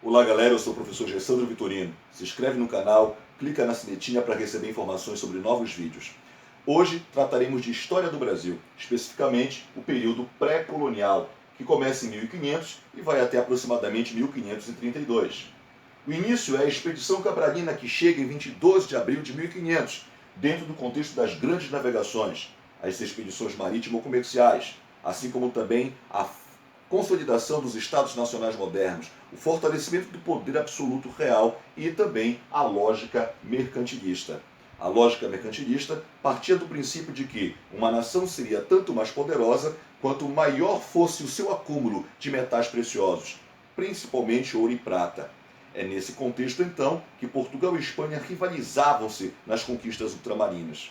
Olá galera, eu sou o professor Gessandro Vitorino. Se inscreve no canal, clica na sinetinha para receber informações sobre novos vídeos. Hoje trataremos de história do Brasil, especificamente o período pré-colonial, que começa em 1500 e vai até aproximadamente 1532. O início é a expedição cabralina que chega em 22 de abril de 1500, dentro do contexto das grandes navegações, as expedições marítimo-comerciais, assim como também a consolidação dos Estados Nacionais modernos, o fortalecimento do poder absoluto real e também a lógica mercantilista. A lógica mercantilista partia do princípio de que uma nação seria tanto mais poderosa quanto maior fosse o seu acúmulo de metais preciosos, principalmente ouro e prata. É nesse contexto, então, que Portugal e Espanha rivalizavam-se nas conquistas ultramarinas.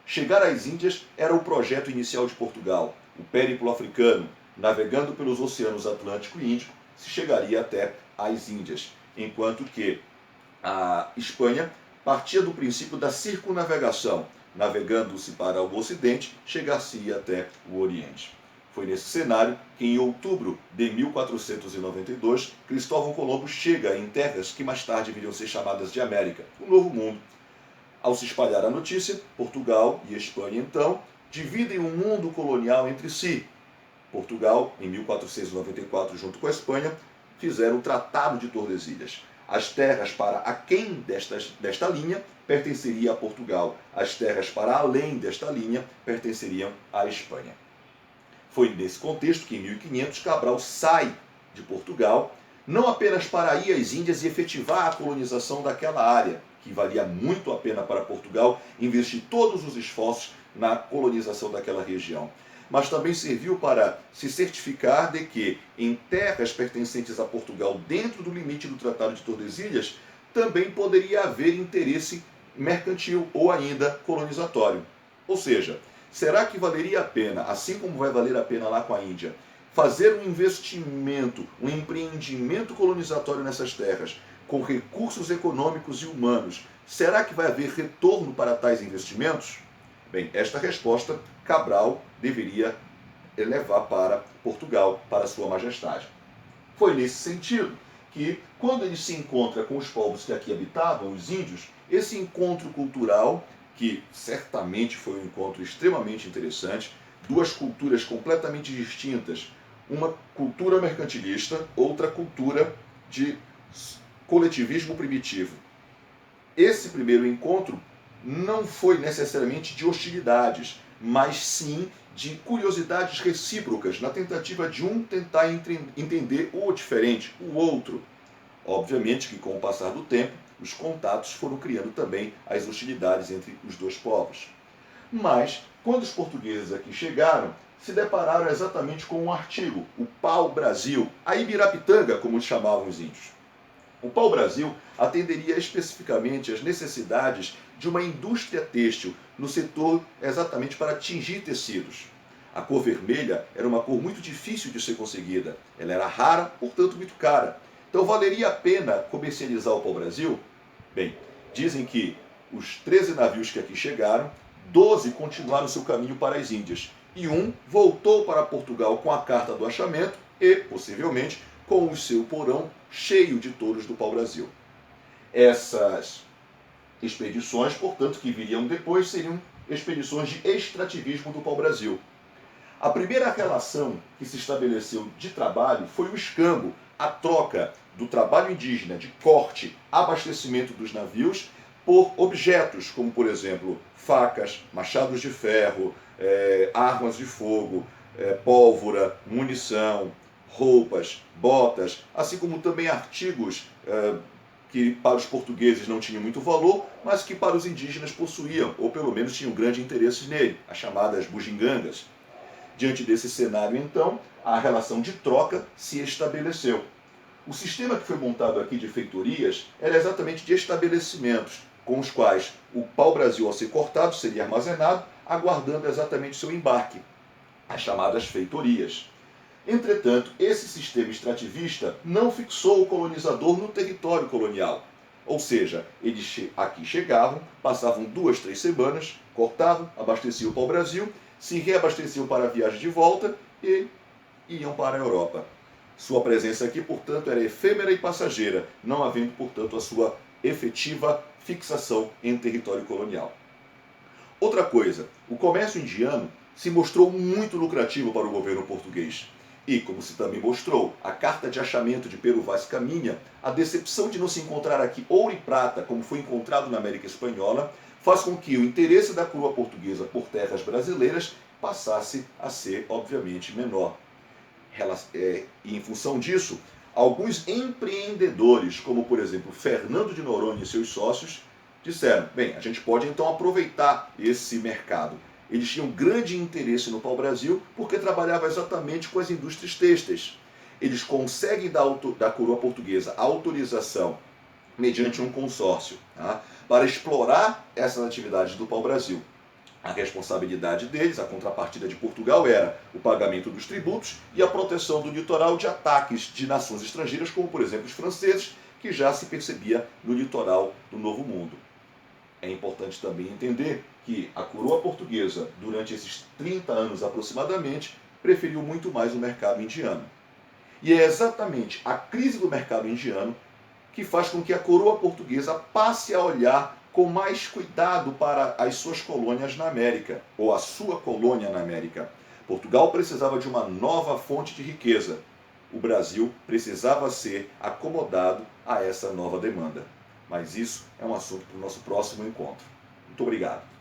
Chegar às Índias era o projeto inicial de Portugal, o périplo africano. Navegando pelos oceanos Atlântico e Índico, se chegaria até às Índias, enquanto que a Espanha partia do princípio da circunnavegação, navegando-se para o Ocidente, chegar-se até o Oriente. Foi nesse cenário que, em outubro de 1492, Cristóvão Colombo chega em terras que mais tarde viriam ser chamadas de América, o Novo Mundo. Ao se espalhar a notícia, Portugal e Espanha, então, dividem o mundo colonial entre si. Portugal, em 1494, junto com a Espanha, fizeram o Tratado de Tordesilhas. As terras para aquém desta linha pertenceriam a Portugal. As terras para além desta linha pertenceriam à Espanha. Foi nesse contexto que, em 1500, Cabral sai de Portugal, não apenas para ir às Índias e efetivar a colonização daquela área, que valia muito a pena para Portugal investir todos os esforços na colonização daquela região, mas também serviu para se certificar de que, em terras pertencentes a Portugal, dentro do limite do Tratado de Tordesilhas, também poderia haver interesse mercantil ou ainda colonizatório. Ou seja, será que valeria a pena, assim como vai valer a pena lá com a Índia, fazer um investimento, um empreendimento colonizatório nessas terras, com recursos econômicos e humanos? Será que vai haver retorno para tais investimentos? Bem, esta resposta Cabral deveria levar para Portugal, para Sua Majestade. Foi nesse sentido que, quando ele se encontra com os povos que aqui habitavam, os índios, esse encontro cultural, que certamente foi um encontro extremamente interessante, duas culturas completamente distintas, uma cultura mercantilista, outra cultura de coletivismo primitivo. Esse primeiro encontro não foi necessariamente de hostilidades, mas sim de curiosidades recíprocas, na tentativa de um tentar entender o diferente, o outro. Obviamente que, com o passar do tempo, os contatos foram criando também as hostilidades entre os dois povos. Mas, quando os portugueses aqui chegaram, se depararam exatamente com um artigo, o pau-brasil, a Ibirapitanga, como chamavam os índios. O pau-brasil atenderia especificamente às necessidades de uma indústria têxtil no setor exatamente para tingir tecidos. A cor vermelha era uma cor muito difícil de ser conseguida. Ela era rara, portanto muito cara. Então valeria a pena comercializar o pau-brasil? Bem, dizem que os 13 navios que aqui chegaram, 12 continuaram seu caminho para as Índias e um voltou para Portugal com a carta do achamento e, possivelmente, com o seu porão cheio de touros do pau-brasil. Essas expedições, portanto, que viriam depois, seriam expedições de extrativismo do pau-brasil. A primeira relação que se estabeleceu de trabalho foi o escambo, a troca do trabalho indígena de corte, abastecimento dos navios, por objetos, como, por exemplo, facas, machados de ferro, armas de fogo, pólvora, munição, roupas, botas, assim como também artigos que para os portugueses não tinham muito valor, mas que para os indígenas possuíam, ou pelo menos tinham grande interesse nele, as chamadas bugigangas. Diante desse cenário, então, a relação de troca se estabeleceu. O sistema que foi montado aqui de feitorias era exatamente de estabelecimentos, com os quais o pau-brasil, ao ser cortado, seria armazenado, aguardando exatamente seu embarque, as chamadas feitorias. Entretanto, esse sistema extrativista não fixou o colonizador no território colonial. Ou seja, eles aqui chegavam, passavam 2, 3 semanas, cortavam, abasteciam o pau-brasil, se reabasteciam para a viagem de volta e iam para a Europa. Sua presença aqui, portanto, era efêmera e passageira, não havendo, portanto, a sua efetiva fixação em território colonial. Outra coisa, o comércio indiano se mostrou muito lucrativo para o governo português. E, como se também mostrou, a carta de achamento de Pero Vaz Caminha, a decepção de não se encontrar aqui ouro e prata, como foi encontrado na América Espanhola, faz com que o interesse da coroa portuguesa por terras brasileiras passasse a ser, obviamente, menor. E, em função disso, alguns empreendedores, como por exemplo Fernando de Noronha e seus sócios, disseram: bem, a gente pode então aproveitar esse mercado. Eles tinham grande interesse no pau-brasil porque trabalhava exatamente com as indústrias têxteis. Eles conseguem da coroa portuguesa a autorização, mediante um consórcio, tá, para explorar essas atividades do pau-brasil. A responsabilidade deles, a contrapartida de Portugal, era o pagamento dos tributos e a proteção do litoral de ataques de nações estrangeiras, como por exemplo os franceses, que já se percebia no litoral do Novo Mundo. É importante também entender que a coroa portuguesa, durante esses 30 anos aproximadamente, preferiu muito mais o mercado indiano. E é exatamente a crise do mercado indiano que faz com que a coroa portuguesa passe a olhar com mais cuidado para as suas colônias na América, ou a sua colônia na América. Portugal precisava de uma nova fonte de riqueza. O Brasil precisava ser acomodado a essa nova demanda. Mas isso é um assunto para o nosso próximo encontro. Muito obrigado.